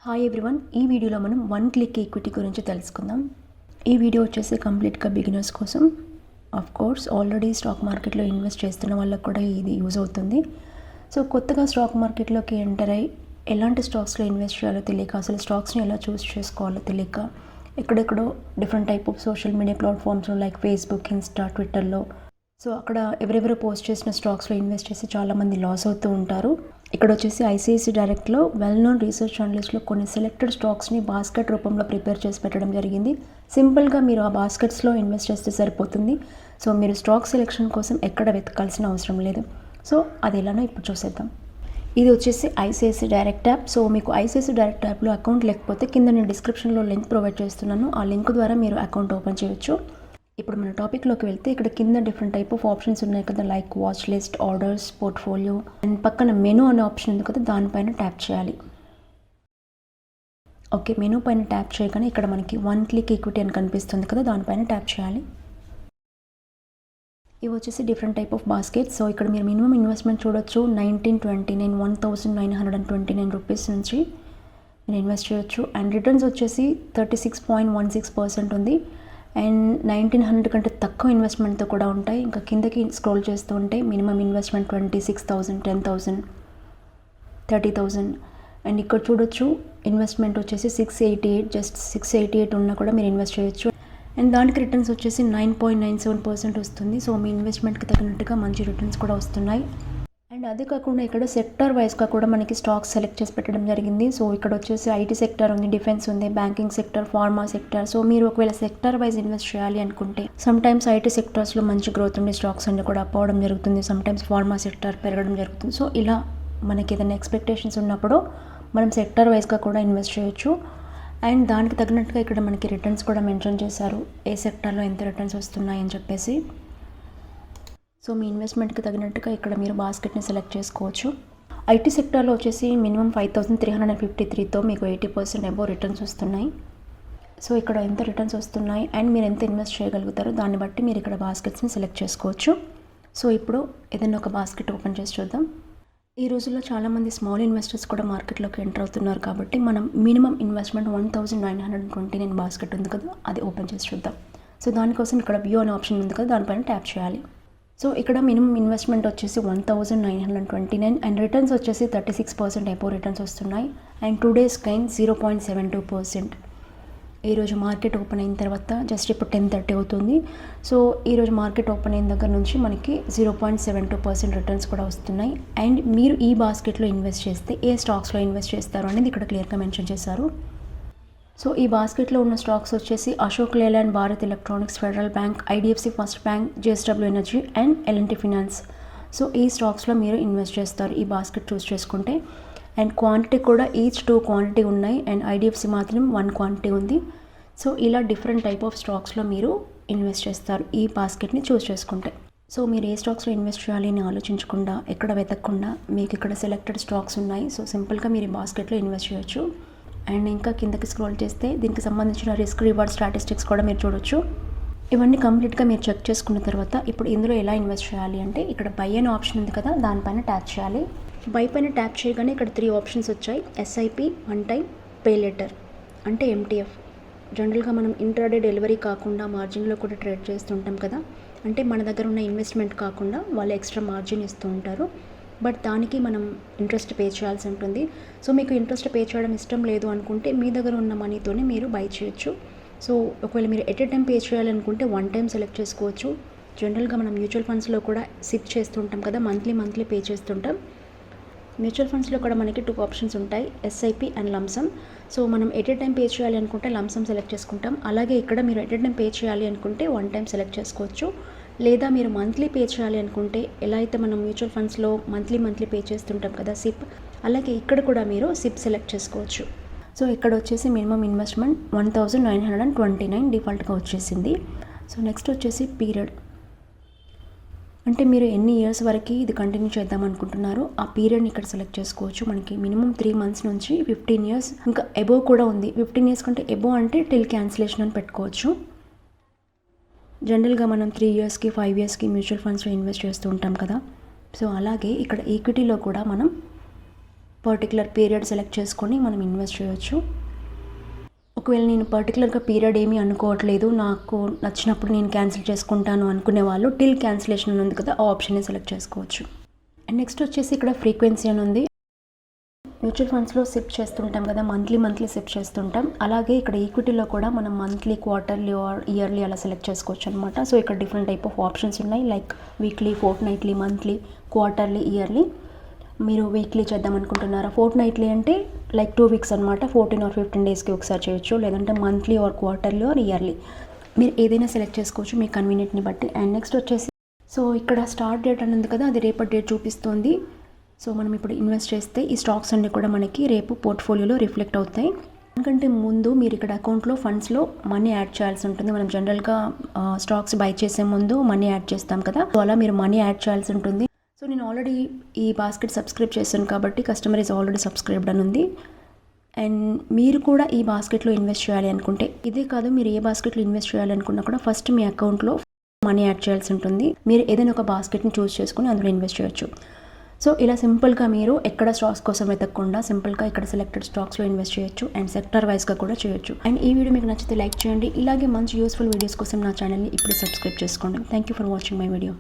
Hi everyone, ఈ వీడియోలో మనం 1 క్లిక్ ఈక్విటీ గురించి తెలుసుకుందాం. ఈ వీడియో వచ్చేసి కంప్లీట్గా బిగినర్స్ కోసం. ఆఫ్ కోర్స్ ఆల్రెడీ స్టాక్ మార్కెట్లో ఇన్వెస్ట్ చేస్తున్న వాళ్ళకి కూడా ఇది యూజ్ అవుతుంది. సో కొత్తగా స్టాక్ మార్కెట్లోకి ఎంటర్ అయ్యి ఎలాంటి స్టాక్స్లో ఇన్వెస్ట్ చేయాలో తెలియక, అసలు స్టాక్స్ని ఎలా చూస్ చేసుకోవాలో తెలియక, ఎక్కడెక్కడో different type of social media ప్లాట్ఫామ్స్లో లైక్ ఫేస్బుక్, ఇన్స్టా, ట్విట్టర్లో సో అక్కడ ఎవరెవరో పోస్ట్ చేసిన స్టాక్స్లో ఇన్వెస్ట్ చేసి చాలామంది లాస్ అవుతూ ఉంటారు. ఇక్కడ వచ్చేసి ఐసిఐసిఐ డైరెక్ట్లో వెల్ నోన్ రీసెర్చ్ అనలిస్ట్లో కొన్ని సెలెక్టెడ్ స్టాక్స్ని బాస్కెట్ రూపంలో ప్రిపేర్ చేసి పెట్టడం జరిగింది. సింపుల్గా మీరు ఆ బాస్కెట్స్లో ఇన్వెస్ట్ చేస్తే సరిపోతుంది. సో మీరు స్టాక్ సెలెక్షన్ కోసం ఎక్కడ వెతకాల్సిన అవసరం లేదు. సో అది ఎలానో ఇప్పుడు చూసేద్దాం. ఇది వచ్చేసి ఐసిఐసిఐ డైరెక్ట్ యాప్. సో మీకు ఐసిఐసిఐ డైరెక్ట్ యాప్లో అకౌంట్ లేకపోతే కింద నేను డిస్క్రిప్షన్లో లింక్ ప్రొవైడ్ చేస్తున్నాను. ఆ లింక్ ద్వారా మీరు అకౌంట్ ఓపెన్ చేయొచ్చు. ఇప్పుడు మన టాపిక్లోకి వెళ్తే ఇక్కడ కింద డిఫరెంట్ టైప్ ఆఫ్ ఆప్షన్స్ ఉన్నాయి కదా, like watch list, orders, portfolio and పక్కన మెనూ అనే ఆప్షన్ ఉంది కదా, దానిపైన ట్యాప్ చేయాలి. ఓకే, మెనూ పైన ట్యాప్ చేయగానే ఇక్కడ మనకి 1 క్లిక్ ఈక్విటీ అని కనిపిస్తుంది కదా, దానిపైన ట్యాప్ చేయాలి. ఇవి వచ్చేసి different type of baskets. So ఇక్కడ మీరు మినిమం ఇన్వెస్ట్మెంట్ చూడొచ్చు. 1929 రూపీస్ నుంచి మీరు ఇన్వెస్ట్ చేయొచ్చు. అండ్ రిటర్న్స్ వచ్చేసి 36.16% ఉంది. అండ్ 1900 కంటే తక్కువ ఇన్వెస్ట్మెంట్తో కూడా ఉంటాయి. ఇంకా కిందకి స్క్రోల్ చేస్తూ ఉంటే మినిమం ఇన్వెస్ట్మెంట్ 26,000, 10,000, 30,000. అండ్ ఇక్కడ చూడొచ్చు ఇన్వెస్ట్మెంట్ వచ్చేసి 688, జస్ట్ 688 ఉన్నా కూడా మీరు ఇన్వెస్ట్ చేయొచ్చు. అండ్ దానికి రిటర్న్స్ వచ్చేసి 9.97% వస్తుంది. సో మీ ఇన్వెస్ట్మెంట్కి తగినట్టుగా మంచి రిటర్న్స్ కూడా వస్తున్నాయి. అండ్ అదే కాకుండా ఇక్కడ సెక్టార్ వైజ్గా కూడా మనకి స్టాక్స్ సెలెక్ట్ చేసి పెట్టడం జరిగింది. సో ఇక్కడ వచ్చేసి ఐటీ సెక్టర్ ఉంది, డిఫెన్స్ ఉంది, banking sector, pharma sector. So మీరు ఒకవేళ సెక్టార్ వైజ్ ఇన్వెస్ట్ చేయాలి అనుకుంటే సమ్టైమ్స్ ఐటీ సెక్టర్స్లో మంచి గ్రోత్ ఉండే స్టాక్స్ అన్ని కూడా అప్ అవడం జరుగుతుంది. సమ్టైమ్స్ ఫార్మా సెక్టర్ పెరగడం జరుగుతుంది. సో ఇలా మనకి ఏదైనా ఎక్స్పెక్టేషన్స్ ఉన్నప్పుడు మనం సెక్టార్ వైజ్గా కూడా ఇన్వెస్ట్ చేయొచ్చు. అండ్ దానికి తగినట్టుగా ఇక్కడ మనకి రిటర్న్స్ కూడా మెన్షన్ చేశారు, ఏ సెక్టార్లో ఎంత రిటర్న్స్ వస్తున్నాయి అని చెప్పేసి. సో మీ ఇన్వెస్ట్మెంట్కి తగినట్టుగా ఇక్కడ మీరు బాస్కెట్ని సెలెక్ట్ చేసుకోవచ్చు. ఐటీ సెక్టార్లో వచ్చేసి మినిమం 5,353తో మీకు 80% అబోవ్ రిటర్న్స్ వస్తున్నాయి. సో ఇక్కడ ఎంత రిటర్న్స్ వస్తున్నాయి అండ్ మీరు ఎంత ఇన్వెస్ట్ చేయగలుగుతారో దాన్ని బట్టి మీరు ఇక్కడ బాస్కెట్స్ని సెలెక్ట్ చేసుకోవచ్చు. సో ఇప్పుడు ఏదైనా ఒక బాస్కెట్ ఓపెన్ చేసి చూద్దాం. ఈ రోజుల్లో చాలామంది స్మాల్ ఇన్వెస్టర్స్ కూడా మార్కెట్లోకి ఎంటర్ అవుతున్నారు కాబట్టి మనం మినిమం ఇన్వెస్ట్మెంట్ 1929 బాస్కెట్ ఉంది కదా, అది ఓపెన్ చేసి చూద్దాం. సో దానికోసం ఇక్కడ వ్యూ అనే ఆప్షన్ ఉంది కదా, దానిపైన ట్యాప్ చేయాలి. సో ఇక్కడ మినిమం ఇన్వెస్ట్మెంట్ వచ్చేసి 1929 అండ్ రిటర్న్స్ వచ్చేసి 36% అబోవ్ రిటర్న్స్ వస్తున్నాయి. And 2 days gain 0.72%. ఈరోజు మార్కెట్ ఓపెన్ అయిన తర్వాత జస్ట్ ఇప్పుడు 10:30 అవుతుంది. సో ఈరోజు మార్కెట్ ఓపెన్ అయిన దగ్గర నుంచి మనకి 0.72% రిటర్న్స్ కూడా వస్తున్నాయి. అండ్ మీరు ఈ బాస్కెట్లో ఇన్వెస్ట్ చేస్తే ఏ స్టాక్స్లో ఇన్వెస్ట్ చేస్తారు అనేది ఇక్కడ క్లియర్గా మెన్షన్ చేశారు. సో ఈ బాస్కెట్లో ఉన్న స్టాక్స్ వచ్చేసి Ashok Leyland, Bharat Electronics, Federal Bank, IDFC First Bank, JSW Energy and LNT Finance. So ఈ స్టాక్స్లో మీరు ఇన్వెస్ట్ చేస్తారు ఈ బాస్కెట్ చూస్ చేసుకుంటే. అండ్ క్వాంటిటీ కూడా ఈచ్ 2 క్వాంటిటీ ఉన్నాయి అండ్ ఐడిఎఫ్సి మాత్రం 1 క్వాంటిటీ ఉంది. సో ఇలా డిఫరెంట్ టైప్ ఆఫ్ స్టాక్స్లో మీరు ఇన్వెస్ట్ చేస్తారు ఈ బాస్కెట్ని చూస్ చేసుకుంటే. సో మీరు ఏ స్టాక్స్లో ఇన్వెస్ట్ చేయాలి అని ఆలోచించకుండా, ఎక్కడ వెతకకుండా మీకు ఇక్కడ సెలెక్టెడ్ స్టాక్స్ ఉన్నాయి. సో సింపుల్గా మీరు ఈ బాస్కెట్లో ఇన్వెస్ట్ చేయొచ్చు. అండ్ ఇంకా కిందకి స్క్రోల్ చేస్తే దీనికి సంబంధించిన రిస్క్ రివార్డ్ స్టాటిస్టిక్స్ కూడా మీరు చూడొచ్చు. ఇవన్నీ కంప్లీట్గా మీరు చెక్ చేసుకున్న తర్వాత ఇప్పుడు ఇందులో ఎలా ఇన్వెస్ట్ చేయాలి అంటే ఇక్కడ బై అనే ఆప్షన్ ఉంది కదా, దానిపైన ట్యాప్ చేయాలి. బై పైన ట్యాప్ చేయగానే ఇక్కడ 3 ఆప్షన్స్ వచ్చాయి. SIP, one time, pay letter అంటే ఎంటీఎఫ్. జనరల్గా మనం ఇంట్రాడే డెలివరీ కాకుండా మార్జిన్లో కూడా ట్రేడ్ చేస్తుంటాం కదా, అంటే మన దగ్గర ఉన్న ఇన్వెస్ట్మెంట్ కాకుండా వాళ్ళు ఎక్స్ట్రా మార్జిన్ ఇస్తూ ఉంటారు. బట్ దానికి మనం ఇంట్రెస్ట్ పే చేయాల్సి ఉంటుంది. సో మీకు ఇంట్రెస్ట్ పే చేయడం ఇష్టం లేదు అనుకుంటే మీ దగ్గర ఉన్న మనీతోనే మీరు బై చేయొచ్చు. సో ఒకవేళ మీరు ఎట్ ఏ టైం పే చేయాలనుకుంటే 1 టైం సెలెక్ట్ చేసుకోవచ్చు. జనరల్గా మనం మ్యూచువల్ ఫండ్స్లో కూడా సిప్ చేస్తుంటాం కదా, మంత్లీ పే చేస్తుంటాం. మ్యూచువల్ ఫండ్స్లో కూడా మనకి 2 ఆప్షన్స్ ఉంటాయి, ఎస్ఐపి అండ్ లంసమ్. సో మనం ఎట్ ఏ టైం పే చేయాలి అనుకుంటే లంసమ్ సెలెక్ట్ చేసుకుంటాం. అలాగే ఇక్కడ మీరు ఎట్ ఏ టైం పే చేయాలి అనుకుంటే 1 టైం సెలెక్ట్ చేసుకోవచ్చు. లేదా మీరు మంత్లీ పే చేయాలి అనుకుంటే ఎలా అయితే మనం మ్యూచువల్ ఫండ్స్లో మంత్లీ పే చేస్తుంటాం కదా సిప్, అలాగే ఇక్కడ కూడా మీరు సిప్ సెలెక్ట్ చేసుకోవచ్చు. సో ఇక్కడ వచ్చేసి మినిమం ఇన్వెస్ట్మెంట్ 1929 డిఫాల్ట్గా వచ్చేసింది. సో నెక్స్ట్ వచ్చేసి పీరియడ్, అంటే మీరు ఎన్ని ఇయర్స్ వరకు ఇది కంటిన్యూ చేద్దాం అనుకుంటున్నారో ఆ పీరియడ్ని ఇక్కడ సెలెక్ట్ చేసుకోవచ్చు. మనకి మినిమం 3 months నుంచి 15 years ఇంకా ఎబోవ్ కూడా ఉంది. 15 years కంటే ఎబోవ్ అంటే టిల్ క్యాన్సిలేషన్ అని పెట్టుకోవచ్చు. జనరల్గా మనం 3 yearsకి 5 yearsకి మ్యూచువల్ ఫండ్స్లో ఇన్వెస్ట్ చేస్తూ ఉంటాం కదా. సో అలాగే ఇక్కడ ఈక్విటీలో కూడా మనం పర్టికులర్ పీరియడ్ సెలెక్ట్ చేసుకొని మనం ఇన్వెస్ట్ చేయొచ్చు. ఒకవేళ నేను పర్టికులర్గా పీరియడ్ ఏమీ అనుకోవట్లేదు, నాకు నచ్చినప్పుడు నేను క్యాన్సిల్ చేసుకుంటాను అనుకునే వాళ్ళు టిల్ క్యాన్సిలేషన్ అని ఉంది కదా, ఆ ఆప్షన్ని సెలెక్ట్ చేసుకోవచ్చు. అండ్ నెక్స్ట్ వచ్చేసి ఇక్కడ ఫ్రీక్వెన్సీ అని ఉంది. మ్యూచువల్ ఫండ్స్లో సిప్ చేస్తుంటాం కదా, మంత్లీ సిప్ చేస్తుంటాం. అలాగే ఇక్కడ ఈక్విటీలో కూడా మనం మంత్లీ, క్వార్టర్లీ ఆర్ ఇయర్లీ అలా సెలెక్ట్ చేసుకోవచ్చు అనమాట. సో ఇక్కడ డిఫరెంట్ టైప్ ఆఫ్ ఆప్షన్స్ ఉన్నాయి, like weekly, fort nightly, monthly, quarterly, yearly. మీరు వీక్లీ చేద్దాం అనుకుంటున్నారా? ఫోర్ట్ నైట్లీ అంటే లైక్ 2 వీక్స్ అనమాట, 14 ఆర్ 15 డేస్కి ఒకసారి చేయొచ్చు. లేదంటే monthly or quarterly are yearly, మీరు ఏదైనా సెలెక్ట్ చేసుకోవచ్చు మీ కన్వీనియంట్ని బట్టి. అండ్ నెక్స్ట్ వచ్చేసి సో ఇక్కడ స్టార్ట్ డేట్ అని ఉంది కదా, అది రేపటి డేట్ చూపిస్తుంది. సో మనం ఇప్పుడు ఇన్వెస్ట్ చేస్తే ఈ స్టాక్స్ అన్నీ కూడా మనకి రేపు పోర్ట్ఫోలియోలో రిఫ్లెక్ట్ అవుతాయి. ఎందుకంటే ముందు మీరు ఇక్కడ అకౌంట్లో ఫండ్స్లో మనీ యాడ్ చేయాల్సి ఉంటుంది. మనం జనరల్గా స్టాక్స్ బై చేసే ముందు మనీ యాడ్ చేస్తాం కదా, సో అలా మీరు మనీ యాడ్ చేయాల్సి ఉంటుంది. సో నేను ఆల్రెడీ ఈ బాస్కెట్ సబ్స్క్రైబ్ చేశాను కాబట్టి కస్టమర్ ఈజ్ ఆల్రెడీ సబ్స్క్రైబ్డ్ అని ఉంది. అండ్ మీరు కూడా ఈ బాస్కెట్లో ఇన్వెస్ట్ చేయాలి అనుకుంటే, ఇదే కాదు మీరు ఏ బాస్కెట్లో ఇన్వెస్ట్ చేయాలి అనుకున్నా కూడా ఫస్ట్ మీ అకౌంట్లో మనీ యాడ్ చేయాల్సి ఉంటుంది. మీరు ఏదైనా ఒక బాస్కెట్ని చూస్ చేసుకుని అందులో ఇన్వెస్ట్ చేయొచ్చు. సో ఇలా సింపుల్గా మీరు ఎక్కడ స్టాక్స్ కోసం వెతకకుండా సింపుల్గా ఇక్కడ సెలెక్టెడ్ స్టాక్స్లో ఇన్వెస్ట్ చేయొచ్చు. అండ్ సెక్టర్ వైజ్గా కూడా చేయొచ్చు. అండ్ ఈ వీడియో మీకు నచ్చితే లైక్ చేయండి. ఇలాగే మంచి యూస్ఫుల్ వీడియోస్ కోసం నా ఛానల్ని ఇప్పుడే సబ్స్క్రైబ్ చేసుకోండి. Thank you for watching my video.